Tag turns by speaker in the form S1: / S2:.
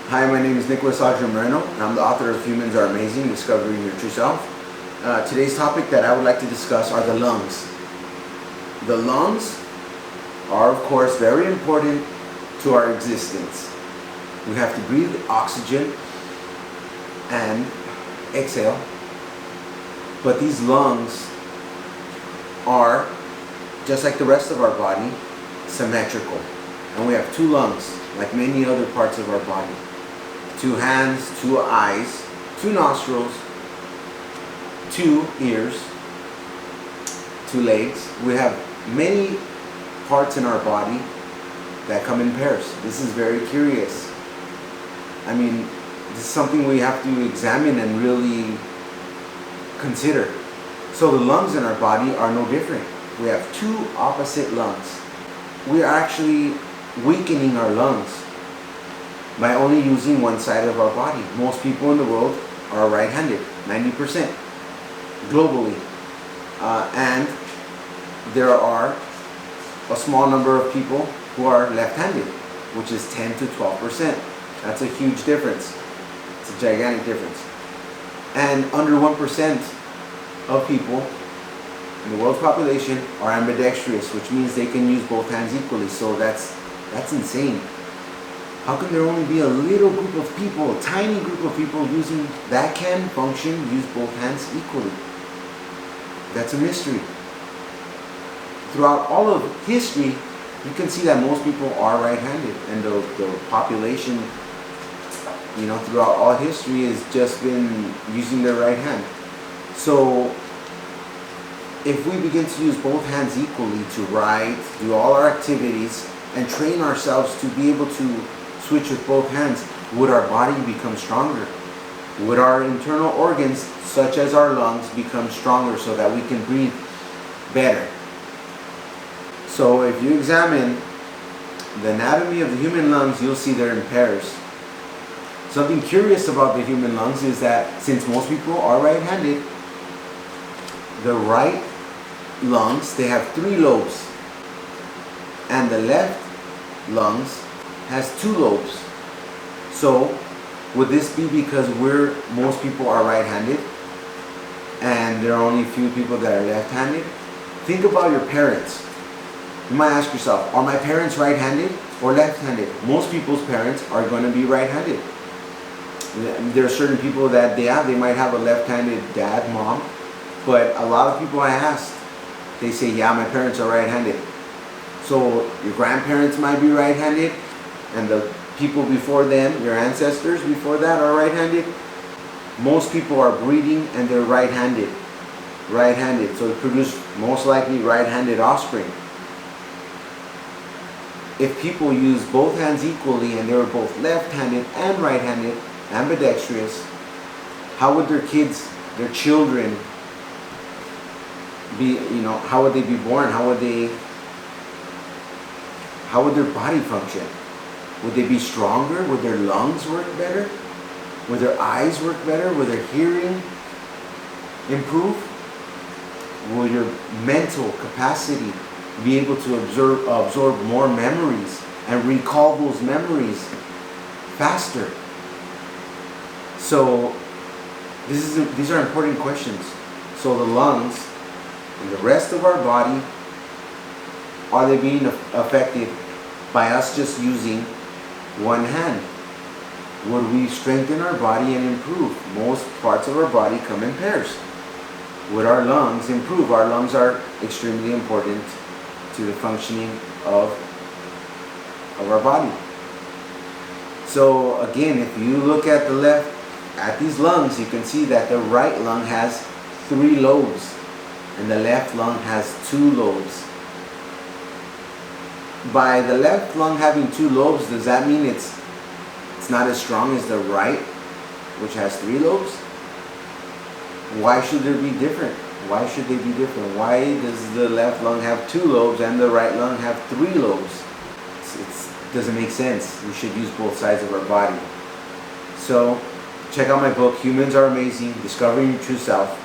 S1: Hi, my name is Nicholas Moreno, and I'm the author of Humans Are Amazing, Discovering Your True Self. Today's topic that I would like to discuss are the lungs. The lungs are, of course, very important to our existence. We have to breathe oxygen and exhale, but these lungs are, just like the rest of our body, symmetrical. And we have two lungs, like many other parts of our body. Two hands, two eyes, two nostrils, two ears, two legs. We have many parts in our body that come in pairs. This is very curious. I mean, this is something we have to examine and really consider. So the lungs in our body are no different. We have two opposite lungs. We are actually weakening our lungs by only using one side of our body. Most people in the world are right-handed, 90% globally. And there are a small number of people who are left-handed, which is 10 to 12%. That's a huge difference. It's a gigantic difference. And under 1% of people in the world's population are ambidextrous, which means they can use both hands equally. So that's insane. How can there only be a little group of people, a tiny group of people that can use both hands equally? That's a mystery. Throughout all of history, you can see that most people are right-handed, and the population, throughout all history has just been using their right hand. So if we begin to use both hands equally to write, do all our activities, and train ourselves to be able to switch with both hands, would our body become stronger? Would our internal organs, such as our lungs, become stronger so that we can breathe better? So if you examine the anatomy of the human lungs, you'll see they're in pairs. Something curious about the human lungs is that since most people are right-handed, the right lungs, they have 3 lobes, and the left lungs has 2 lobes. So would this be because most people are right-handed and there are only a few people that are left-handed? Think about your parents. You might ask yourself, are my parents right-handed or left-handed? Most people's parents are going to be right-handed. There are certain people that they might have a left-handed dad, mom, but a lot of people I asked, they say, yeah, my parents are right-handed. So your grandparents might be right-handed, and the people before them, your ancestors before that, are right-handed. Most people are breeding and they're right-handed. Right-handed, so they produce most likely right-handed offspring. If people use both hands equally and they were both left-handed and right-handed, ambidextrous, how would their kids, their children, be, how would they be born? How would their body function? Would they be stronger? Would their lungs work better? Would their eyes work better? Would their hearing improve? Will your mental capacity be able to absorb more memories and recall those memories faster? So these are important questions. So the lungs and the rest of our body, are they being affected by us just using one hand? Would we strengthen our body and improve? Most parts of our body come in pairs. Would our lungs improve? Our lungs are extremely important to the functioning of our body. So again, if you look at these lungs, you can see that the right lung has 3 lobes and the left lung has 2 lobes. By the left lung having 2 lobes, does that mean it's not as strong as the right, which has 3 lobes? Why should there be different? Why should they be different? Why does the left lung have 2 lobes and the right lung have 3 lobes? It doesn't make sense. We should use both sides of our body. So check out my book, Humans Are Amazing, Discovering Your True Self.